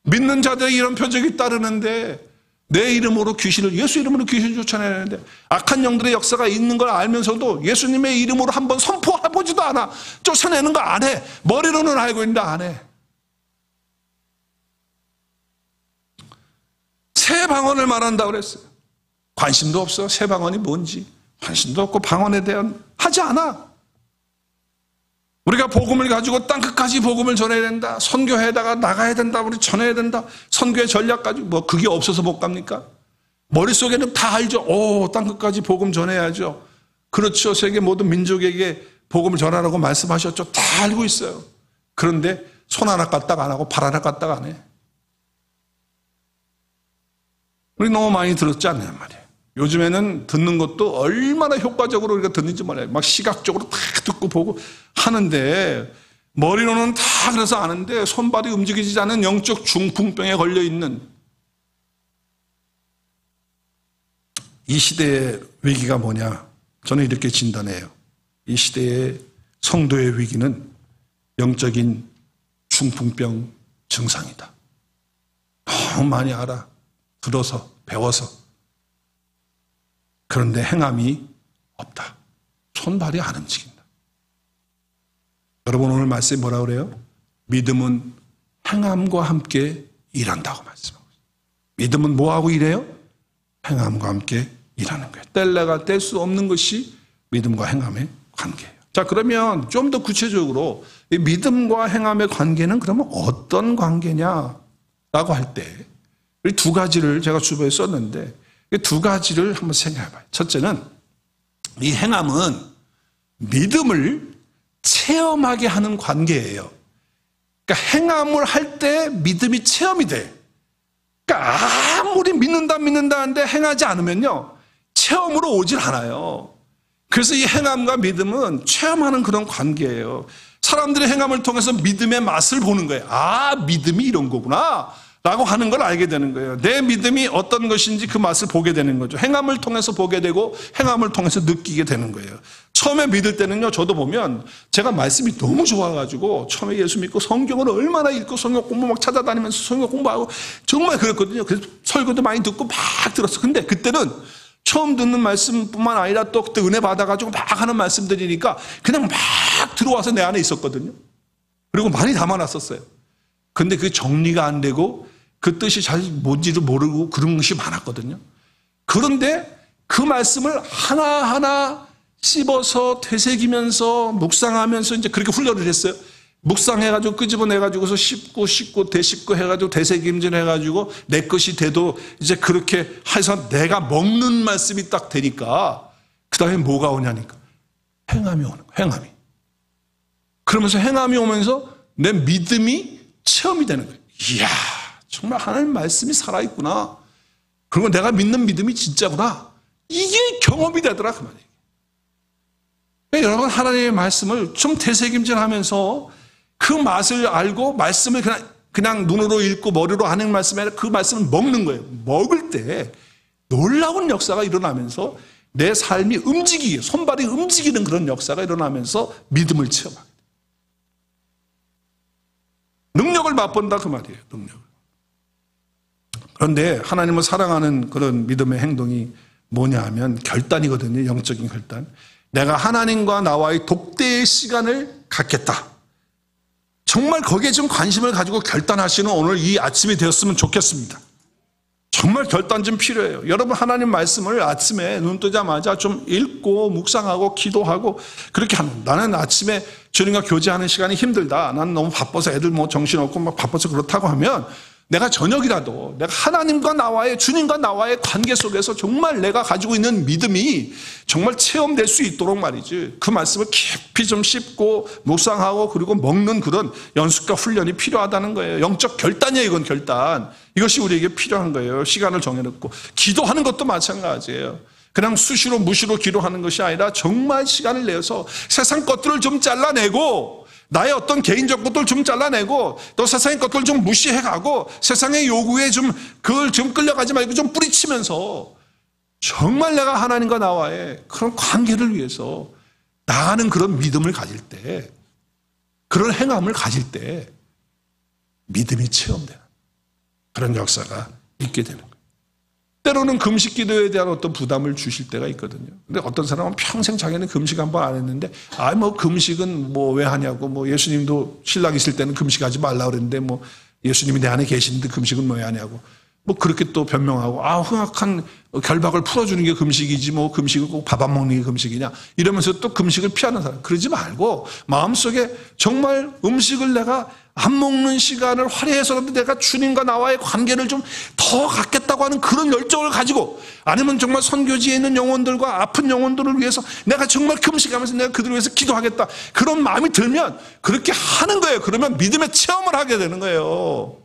믿는 자들에게 이런 표적이 따르는데 내 이름으로 귀신을, 예수 이름으로 귀신을 쫓아내는데 악한 영들의 역사가 있는 걸 알면서도 예수님의 이름으로 한번 선포하면 쳐다보지도 않아. 쫓아내는 거 안 해. 머리로는 알고 있는데 안 해. 새 방언을 말한다고 그랬어요. 관심도 없어. 새 방언이 뭔지. 관심도 없고 방언에 대한 하지 않아. 우리가 복음을 가지고 땅끝까지 복음을 전해야 된다. 선교회에다가 나가야 된다. 우리 전해야 된다. 선교의 전략 가지고 뭐 그게 없어서 못 갑니까? 머릿속에는 다 알죠. 오, 땅끝까지 복음 전해야죠. 그렇죠. 세계 모든 민족에게 복음을 전하라고 말씀하셨죠. 다 알고 있어요. 그런데 손 하나 까딱 안 하고 발 하나 까딱 안 해. 우리 너무 많이 들었지 않냐 말이에요. 요즘에는 듣는 것도 얼마나 효과적으로 우리가 듣는지 몰라요. 막 시각적으로 다 듣고 보고 하는데 머리로는 다 그래서 아는데 손발이 움직이지 않은 영적 중풍병에 걸려 있는 이 시대의 위기가 뭐냐? 저는 이렇게 진단해요. 이 시대의 성도의 위기는 영적인 중풍병 증상이다. 너무 많이 알아. 들어서 배워서. 그런데 행함이 없다. 손발이 안 움직인다. 여러분 오늘 말씀이 뭐라고 그래요? 믿음은 행함과 함께 일한다고 말씀하고 있어요. 믿음은 뭐하고 일해요? 행함과 함께 일하는 거예요. 뗄래가 뗄 수 없는 것이 믿음과 행함의 관계예요. 자, 그러면 좀 더 구체적으로 이 믿음과 행함의 관계는 그러면 어떤 관계냐라고 할 때 이 두 가지를 제가 주보에 썼는데 이 두 가지를 한번 생각해 봐요. 첫째는 이 행함은 믿음을 체험하게 하는 관계예요. 그러니까 행함을 할 때 믿음이 체험이 돼. 그러니까 아무리 믿는다 하는데 행하지 않으면요. 체험으로 오질 않아요. 그래서 이 행함과 믿음은 체험하는 그런 관계예요. 사람들의 행함을 통해서 믿음의 맛을 보는 거예요. 아, 믿음이 이런 거구나 라고 하는 걸 알게 되는 거예요. 내 믿음이 어떤 것인지 그 맛을 보게 되는 거죠. 행함을 통해서 보게 되고 행함을 통해서 느끼게 되는 거예요. 처음에 믿을 때는요, 저도 보면 제가 말씀이 너무 좋아가지고 처음에 예수 믿고 성경을 얼마나 읽고 성경 공부 막 찾아다니면서 성경 공부하고 정말 그랬거든요. 그래서 설교도 많이 듣고 막 들었어. 근데 그때는 처음 듣는 말씀뿐만 아니라 또 그때 은혜 받아가지고 막 하는 말씀들이니까 그냥 막 들어와서 내 안에 있었거든요. 그리고 많이 담아놨었어요. 근데 그 정리가 안 되고 그 뜻이 잘 뭔지도 모르고 그런 것이 많았거든요. 그런데 그 말씀을 하나하나 씹어서 되새기면서 묵상하면서 이제 그렇게 훈련을 했어요. 묵상해가지고 끄집어내가지고서 씹고 되씹고 해가지고 되새김질 해가지고 내 것이 돼도 이제 그렇게 해서 내가 먹는 말씀이 딱 되니까 그 다음에 뭐가 오냐니까 행함이 오는 거예요. 행함이. 그러면서 행함이 오면서 내 믿음이 체험이 되는 거예요. 이야, 정말 하나님 말씀이 살아있구나. 그리고 내가 믿는 믿음이 진짜구나. 이게 경험이 되더라 그 말이에요. 그러니까 여러분 하나님의 말씀을 좀 되새김질하면서 그 맛을 알고 말씀을 그냥 눈으로 읽고 머리로 하는 말씀이 아니라 그 말씀을 먹는 거예요. 먹을 때 놀라운 역사가 일어나면서 내 삶이 움직이게 손발이 움직이는 그런 역사가 일어나면서 믿음을 체험하게 돼요. 능력을 맛본다 그 말이에요. 능력을. 그런데 하나님을 사랑하는 그런 믿음의 행동이 뭐냐 하면 결단이거든요. 영적인 결단. 내가 하나님과 나와의 독대의 시간을 갖겠다. 정말 거기에 좀 관심을 가지고 결단하시는 오늘 이 아침이 되었으면 좋겠습니다. 정말 결단 좀 필요해요. 여러분 하나님 말씀을 아침에 눈 뜨자마자 좀 읽고 묵상하고 기도하고 그렇게 하는. 나는 아침에 주님과 교제하는 시간이 힘들다. 나는 너무 바빠서 애들 뭐 정신없고 막 바빠서 그렇다고 하면 내가 저녁이라도 내가 하나님과 나와의 주님과 나와의 관계 속에서 정말 내가 가지고 있는 믿음이 정말 체험될 수 있도록 말이지 그 말씀을 깊이 좀 씹고 묵상하고 그리고 먹는 그런 연습과 훈련이 필요하다는 거예요. 영적 결단이에요. 이건 결단. 이것이 우리에게 필요한 거예요. 시간을 정해놓고 기도하는 것도 마찬가지예요. 그냥 수시로 무시로 기도하는 것이 아니라 정말 시간을 내서 세상 것들을 좀 잘라내고 나의 어떤 개인적 것들 좀 잘라내고 또 세상의 것들 좀 무시해가고 세상의 요구에 좀 그걸 좀 끌려가지 말고 좀 뿌리치면서 정말 내가 하나님과 나와의 그런 관계를 위해서 나가는 그런 믿음을 가질 때 그런 행함을 가질 때 믿음이 체험되는 그런 역사가 있게 되는 거예요. 때로는 금식 기도에 대한 어떤 부담을 주실 때가 있거든요. 근데 어떤 사람은 평생 자기는 금식 한 번 안 했는데, 뭐 금식은 뭐 왜 하냐고, 뭐 예수님도 신랑 있을 때는 금식하지 말라 그랬는데, 뭐 예수님이 내 안에 계시는데 금식은 왜 하냐고. 뭐 그렇게 또 변명하고, 흥악한 결박을 풀어주는 게 금식이지, 뭐 금식을 꼭 밥 안 먹는 게 금식이냐. 이러면서 또 금식을 피하는 사람. 그러지 말고, 마음속에 정말 음식을 내가 안 먹는 시간을 할애해서라도 내가 주님과 나와의 관계를 좀 더 갖겠다고 하는 그런 열정을 가지고, 아니면 정말 선교지에 있는 영혼들과 아픈 영혼들을 위해서 내가 정말 금식하면서 내가 그들을 위해서 기도하겠다. 그런 마음이 들면 그렇게 하는 거예요. 그러면 믿음의 체험을 하게 되는 거예요.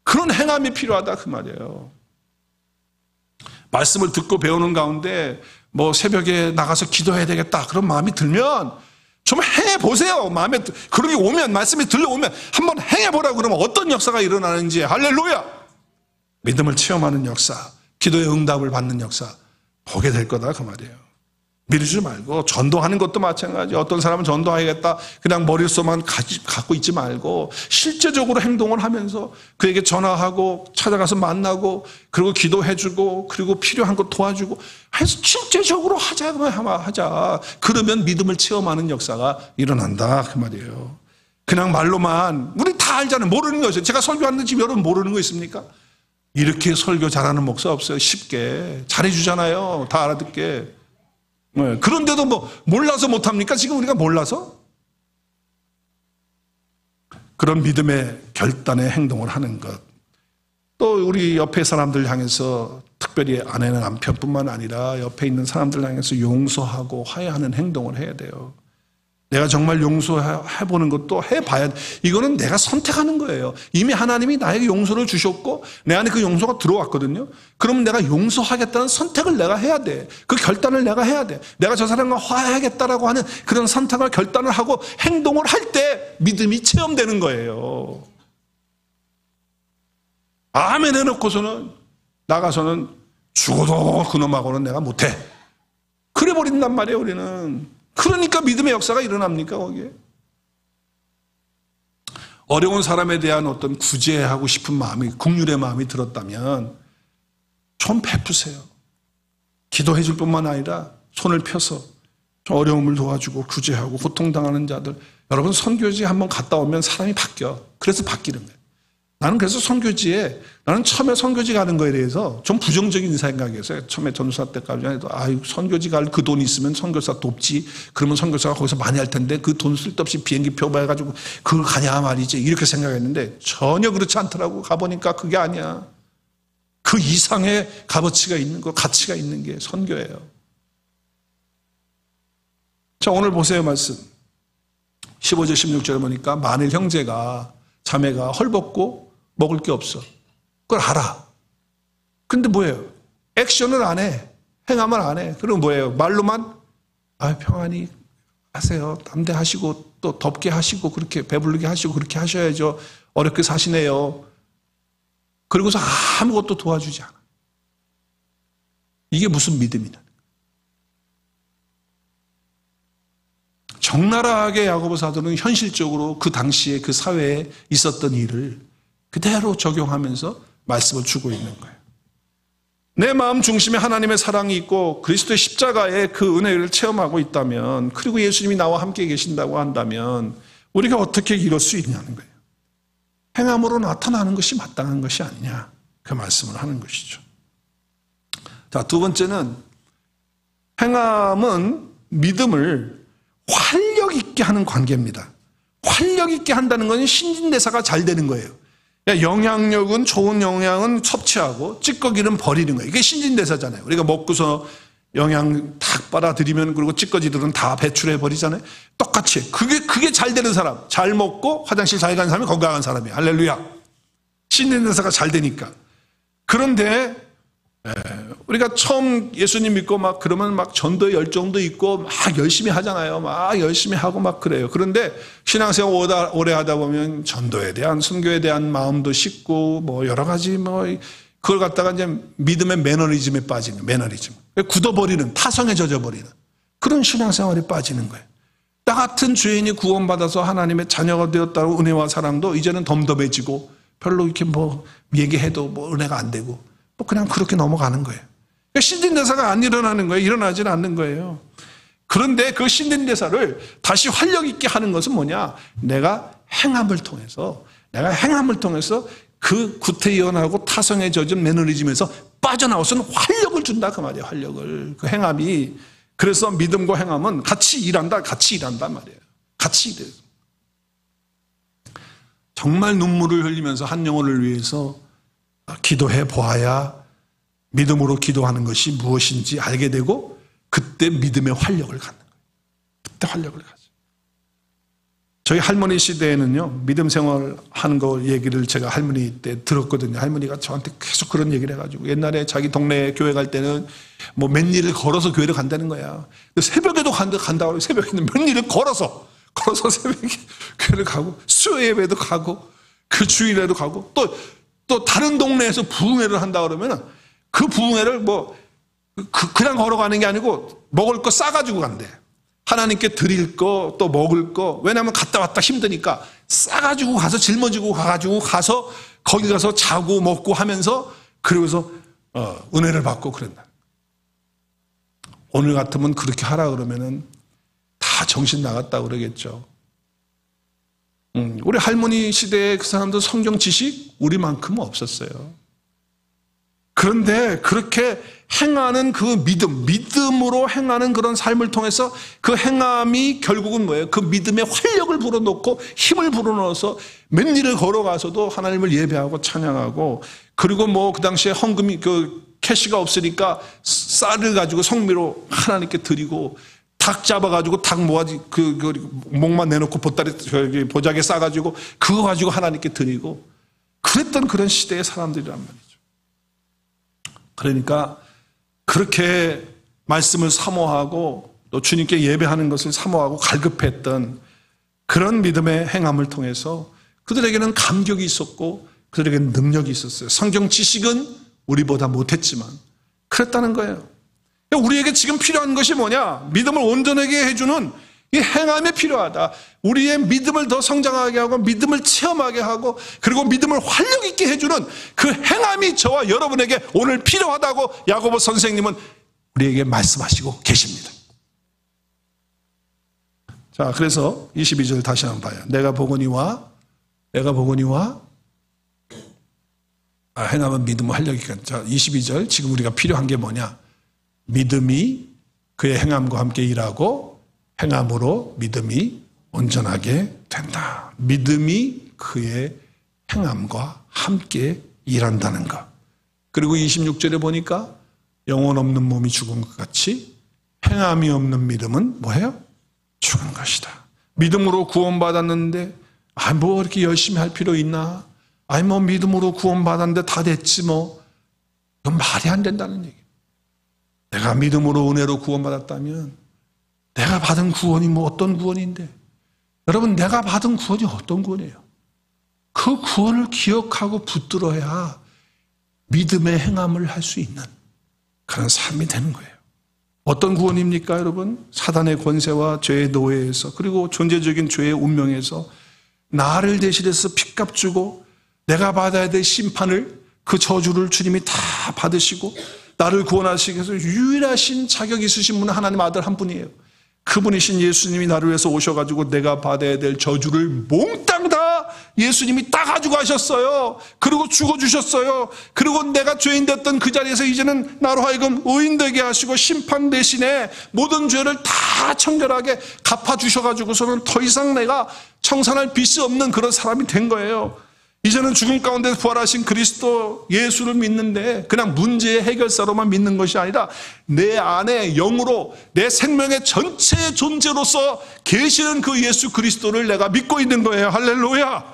그런 행함이 필요하다 그 말이에요. 말씀을 듣고 배우는 가운데 뭐 새벽에 나가서 기도해야 되겠다 그런 마음이 들면 좀 행해보세요. 마음에 그런 게 오면, 말씀이 들려오면 한번 행해보라고. 그러면 어떤 역사가 일어나는지. 할렐루야. 믿음을 체험하는 역사, 기도의 응답을 받는 역사 보게 될 거다 그 말이에요. 미루지 말고, 전도하는 것도 마찬가지. 어떤 사람은 전도하겠다 그냥 머릿속만 갖고 있지 말고 실제적으로 행동을 하면서 그에게 전화하고 찾아가서 만나고 그리고 기도해주고 그리고 필요한 것 도와주고 해서 실제적으로 하자. 그러면 믿음을 체험하는 역사가 일어난다 그 말이에요. 그냥 말로만, 우리 다 알잖아요. 모르는 거죠. 제가 설교하는데 지금 여러분 모르는 거 있습니까? 이렇게 설교 잘하는 목사 없어요. 쉽게 잘해주잖아요. 다 알아듣게. 그런데도 뭐 몰라서 못합니까? 지금 우리가 몰라서? 그런 믿음의 결단의 행동을 하는 것. 또 우리 옆에 사람들 향해서, 특별히 아내나 남편뿐만 아니라 옆에 있는 사람들 향해서 용서하고 화해하는 행동을 해야 돼요. 내가 정말 용서해보는 것도 해봐야 돼. 이거는 내가 선택하는 거예요. 이미 하나님이 나에게 용서를 주셨고 내 안에 그 용서가 들어왔거든요. 그러면 내가 용서하겠다는 선택을 내가 해야 돼. 그 결단을 내가 해야 돼. 내가 저 사람과 화해하겠다라고 하는 그런 선택을, 결단을 하고 행동을 할 때 믿음이 체험되는 거예요. 아멘 해놓고서는 나가서는 죽어도 그놈하고는 내가 못해. 그래 버린단 말이에요 우리는. 그러니까 믿음의 역사가 일어납니까 거기에? 어려운 사람에 대한 어떤 구제하고 싶은 마음이, 긍휼의 마음이 들었다면 좀 베푸세요. 기도해 줄 뿐만 아니라 손을 펴서 어려움을 도와주고 구제하고 고통당하는 자들. 여러분 선교지 한번 갔다 오면 사람이 바뀌어. 그래서 바뀌는 거예요. 나는 그래서 선교지에, 나는 처음에 선교지 가는 거에 대해서 좀 부정적인 생각이었어요. 처음에 전도사 때까지 해도 선교지 갈 그 돈 있으면 선교사 돕지. 그러면 선교사가 거기서 많이 할 텐데 그 돈 쓸데없이 비행기표 봐가지고 그걸 가냐 말이지. 이렇게 생각했는데 전혀 그렇지 않더라고. 가보니까 그게 아니야. 그 이상의 값어치가 있는 거, 가치가 있는 게 선교예요. 자, 오늘 보세요 말씀. 15절 16절에 보니까 만일 형제가 자매가 헐벗고 먹을 게 없어. 그걸 알아. 근데 뭐예요? 액션을 안 해. 행함을 안 해. 그럼 뭐예요? 말로만 평안히 하세요. 담대하시고 또 덥게 하시고 그렇게 배부르게 하시고 그렇게 하셔야죠. 어렵게 사시네요. 그리고서 아무것도 도와주지 않아. 이게 무슨 믿음이냐. 적나라하게 야고보 사도는 현실적으로 그 당시에 그 사회에 있었던 일을 그대로 적용하면서 말씀을 주고 있는 거예요. 내 마음 중심에 하나님의 사랑이 있고 그리스도의 십자가의 그 은혜를 체험하고 있다면, 그리고 예수님이 나와 함께 계신다고 한다면 우리가 어떻게 이럴 수 있냐는 거예요. 행함으로 나타나는 것이 마땅한 것이 아니냐, 그 말씀을 하는 것이죠. 자, 두 번째는 행함은 믿음을 활력 있게 하는 관계입니다. 활력 있게 한다는 것은 신진대사가 잘 되는 거예요. 영양력은, 좋은 영양은 섭취하고 찌꺼기는 버리는 거예요. 이게 신진대사잖아요. 우리가 먹고서 영양 탁 빨아들이면, 그리고 찌꺼기들은 다 배출해 버리잖아요. 똑같이 그게 잘 되는 사람, 잘 먹고 화장실 잘 가는 사람이 건강한 사람이에요. 할렐루야. 신진대사가 잘 되니까. 그런데 우리가 처음 예수님 믿고 막 그러면 막 전도의 열정도 있고 막 열심히 하잖아요. 막 열심히 하고 막 그래요. 그런데 신앙생활 오래 하다 보면 전도에 대한, 선교에 대한 마음도 식고 뭐 여러 가지 뭐 그걸 갖다가 이제 믿음의 매너리즘에 빠지는, 매너리즘. 굳어버리는, 타성에 젖어버리는 그런 신앙생활에 빠지는 거예요. 나 같은 죄인이 구원받아서 하나님의 자녀가 되었다고 은혜와 사랑도 이제는 덤덤해지고 별로 이렇게 뭐 얘기해도 뭐 은혜가 안 되고, 또 그냥 그렇게 넘어가는 거예요. 그러니까 신진대사가 안 일어나는 거예요. 일어나지는 않는 거예요. 그런데 그 신진대사를 다시 활력 있게 하는 것은 뭐냐? 내가 행함을 통해서 그 구태의연하고 타성에 젖은 매너리즘에서 빠져나올 수 있는 활력을 준다 그 말이에요. 활력을. 그 행함이. 그래서 믿음과 행함은 같이 일한단 말이에요. 같이 일해요. 정말 눈물을 흘리면서 한 영혼을 위해서 기도해 보아야 믿음으로 기도하는 것이 무엇인지 알게 되고 그때 믿음의 활력을 갖는 거예요. 그때 활력을 가져. 저희 할머니 시대에는요, 믿음 생활하는 거 얘기를 제가 할머니 때 들었거든요. 할머니가 저한테 계속 그런 얘기를 해가지고 옛날에 자기 동네 교회 갈 때는 뭐 몇 리를 걸어서 교회를 간다는 거야. 새벽에도 간다고 새벽에는 몇 리를 걸어서 새벽에 교회를 가고 수요 예배도 가고 그 주일에도 가고 또 다른 동네에서 부흥회를 한다 그러면 그 부흥회를 그냥 걸어가는 게 아니고 먹을 거 싸가지고 간대. 하나님께 드릴 거, 또 먹을 거. 왜냐하면 갔다 왔다 힘드니까 싸가지고 가서 짊어지고 가서 거기 가서 자고 먹고 하면서 그러고서 은혜를 받고 그랬다. 오늘 같으면 그렇게 하라 그러면은 다 정신 나갔다 그러겠죠. 우리 할머니 시대에 그 사람도 성경 지식 우리만큼은 없었어요. 그런데 그렇게 행하는 그 믿음으로 행하는 그런 삶을 통해서 그 행함이 결국은 뭐예요? 그 믿음의 활력을 불어넣고 힘을 불어넣어서 몇 리를 걸어가서도 하나님을 예배하고 찬양하고 그리고 그 당시에 헌금이 캐시가 없으니까 쌀을 가지고 성미로 하나님께 드리고 닭 잡아가지고 닭 모아지 목만 내놓고 보자기에 싸가지고 그거 가지고 하나님께 드리고 그랬던 그런 시대의 사람들이란 말이죠. 그러니까 그렇게 말씀을 사모하고 또 주님께 예배하는 것을 사모하고 갈급했던 그런 믿음의 행함을 통해서 그들에게는 감격이 있었고 그들에게는 능력이 있었어요. 성경 지식은 우리보다 못했지만 그랬다는 거예요. 우리에게 지금 필요한 것이 뭐냐? 믿음을 온전하게 해주는 이 행함이 필요하다. 우리의 믿음을 더 성장하게 하고 믿음을 체험하게 하고 그리고 믿음을 활력 있게 해주는 그 행함이 저와 여러분에게 오늘 필요하다고 야고보 선생님은 우리에게 말씀하시고 계십니다. 자, 그래서 22절 다시 한번 봐요. 내가 보거니와 행함은 믿음을 활력 있게. 자, 22절 지금 우리가 필요한 게 뭐냐? 믿음이 그의 행함과 함께 일하고 행함으로 믿음이 온전하게 된다. 믿음이 그의 행함과 함께 일한다는 것. 그리고 26절에 보니까 영혼 없는 몸이 죽은 것 같이 행함이 없는 믿음은 뭐예요? 죽은 것이다. 믿음으로 구원받았는데 뭐 이렇게 열심히 할 필요 있나? 뭐 믿음으로 구원받았는데 다 됐지 뭐. 그건 말이 안 된다는 얘기. 내가 믿음으로 은혜로 구원받았다면 내가 받은 구원이 어떤 구원인데 여러분 내가 받은 구원이 어떤 구원이에요? 그 구원을 기억하고 붙들어야 믿음의 행함을 할 수 있는 그런 삶이 되는 거예요. 어떤 구원입니까 여러분? 사단의 권세와 죄의 노예에서 그리고 존재적인 죄의 운명에서 나를 대신해서 핏값 주고 내가 받아야 될 심판을 그 저주를 주님이 다 받으시고 나를 구원하시기 위해서 유일하신 자격이 있으신 분은 하나님 아들 한 분이에요. 그분이신 예수님이 나를 위해서 오셔가지고 내가 받아야 될 저주를 몽땅 다 예수님이 다 가지고 가셨어요. 그리고 죽어주셨어요. 그리고 내가 죄인 됐던 그 자리에서 이제는 나로 하여금 의인 되게 하시고 심판 대신에 모든 죄를 다 청결하게 갚아주셔가지고서는 더 이상 내가 청산할 빚이 없는 그런 사람이 된 거예요. 이제는 죽음 가운데 부활하신 그리스도 예수를 믿는데 그냥 문제의 해결사로만 믿는 것이 아니라 내 안에 영으로 내 생명의 전체 존재로서 계시는 그 예수 그리스도를 내가 믿고 있는 거예요. 할렐루야.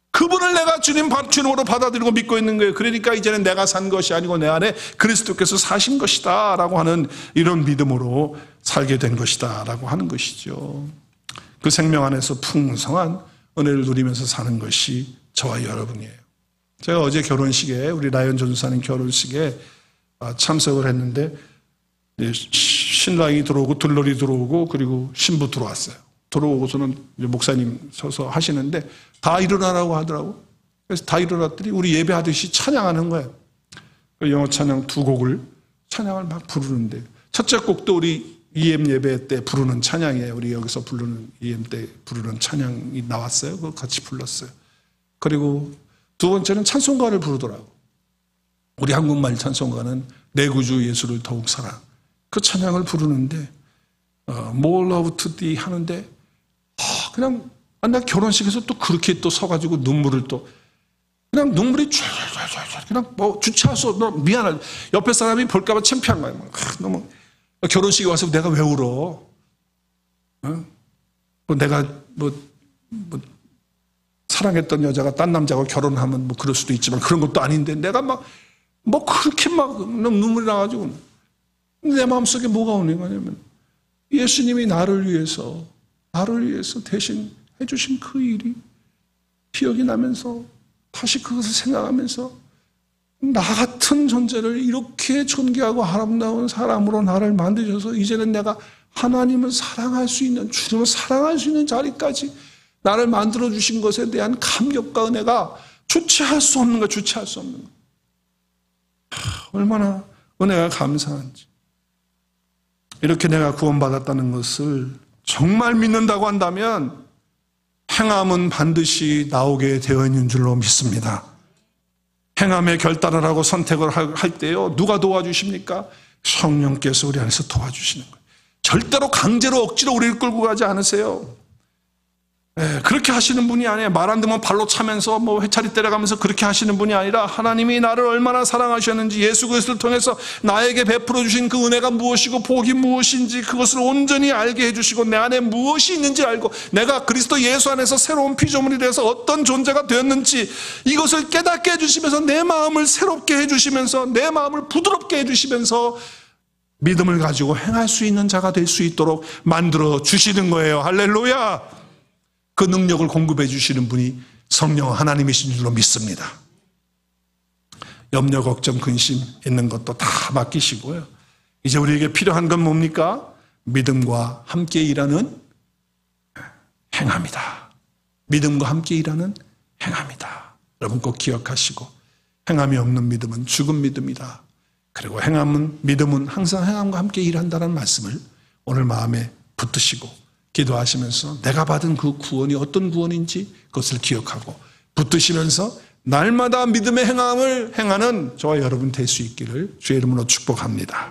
그분을 내가 주님으로 받아들이고 믿고 있는 거예요. 그러니까 이제는 내가 산 것이 아니고 내 안에 그리스도께서 사신 것이다 라고 하는 이런 믿음으로 살게 된 것이다 라고 하는 것이죠. 그 생명 안에서 풍성한 은혜를 누리면서 사는 것이 저와 여러분이에요. 제가 어제 결혼식에 우리 라이언 전사님 결혼식에 참석을 했는데 신랑이 들어오고 들러리 들어오고 그리고 신부 들어왔어요. 들어오고서는 목사님 서서 하시는데 다 일어나라고 하더라고. 그래서 다 일어났더니 우리 예배하듯이 찬양하는 거예요. 영어 찬양 두 곡을 찬양을 막 부르는데 첫째 곡도 우리 EM 예배 때 부르는 찬양이에요. 우리 여기서 부르는 EM 때 부르는 찬양이 나왔어요. 그거 같이 불렀어요. 그리고 두 번째는 찬송가를 부르더라고. 우리 한국말 찬송가는 내 구주 예수를 더욱 사랑. 그 찬양을 부르는데 More love to thee 하는데 그냥 나 결혼식에서 또 그렇게 또 서가지고 눈물을 또 그냥 눈물이 촤촤촤 그냥 뭐 주체할 수 없어. 미안해. 옆에 사람이 볼까봐 창피한 거야. 너무 결혼식에 와서 내가 왜 울어? 뭐 내가 뭐 사랑했던 여자가 딴 남자하고 결혼하면 뭐 그럴 수도 있지만 그런 것도 아닌데 내가 막 뭐 그렇게 막 눈물이 나가지고 내 마음속에 뭐가 오는 거냐면 예수님이 나를 위해서 대신 해주신 그 일이 기억이 나면서 다시 그것을 생각하면서 나 같은 존재를 이렇게 존귀하고 아름다운 사람으로 나를 만드셔서 이제는 내가 하나님을 사랑할 수 있는 주님을 사랑할 수 있는 자리까지 나를 만들어주신 것에 대한 감격과 은혜가 주체할 수 없는 거. 얼마나 은혜가 감사한지. 이렇게 내가 구원받았다는 것을 정말 믿는다고 한다면 행함은 반드시 나오게 되어 있는 줄로 믿습니다. 행함의 결단을 하고 선택을 할 때요, 누가 도와주십니까? 성령께서 우리 안에서 도와주시는 거예요. 절대로 강제로 억지로 우리를 끌고 가지 않으세요. 그렇게 하시는 분이 아니에요. 말 안 듣면 발로 차면서 뭐 회차리 때려가면서 그렇게 하시는 분이 아니라 하나님이 나를 얼마나 사랑하셨는지 예수 그리스도를 통해서 나에게 베풀어 주신 그 은혜가 무엇이고 복이 무엇인지 그것을 온전히 알게 해주시고 내 안에 무엇이 있는지 알고 내가 그리스도 예수 안에서 새로운 피조물이 돼서 어떤 존재가 되었는지 이것을 깨닫게 해주시면서 내 마음을 새롭게 해주시면서 내 마음을 부드럽게 해주시면서 믿음을 가지고 행할 수 있는 자가 될 수 있도록 만들어 주시는 거예요. 할렐루야. 그 능력을 공급해 주시는 분이 성령 하나님이신 줄로 믿습니다. 염려, 걱정, 근심 있는 것도 다 맡기시고요. 이제 우리에게 필요한 건 뭡니까? 믿음과 함께 일하는 행함이다. 믿음과 함께 일하는 행함이다. 여러분 꼭 기억하시고 행함이 없는 믿음은 죽은 믿음이다. 그리고 믿음은 항상 행함과 함께 일한다는 말씀을 오늘 마음에 붙드시고 기도하시면서 내가 받은 그 구원이 어떤 구원인지 그것을 기억하고 붙드시면서 날마다 믿음의 행함을 행하는 저와 여러분 될 수 있기를 주의 이름으로 축복합니다.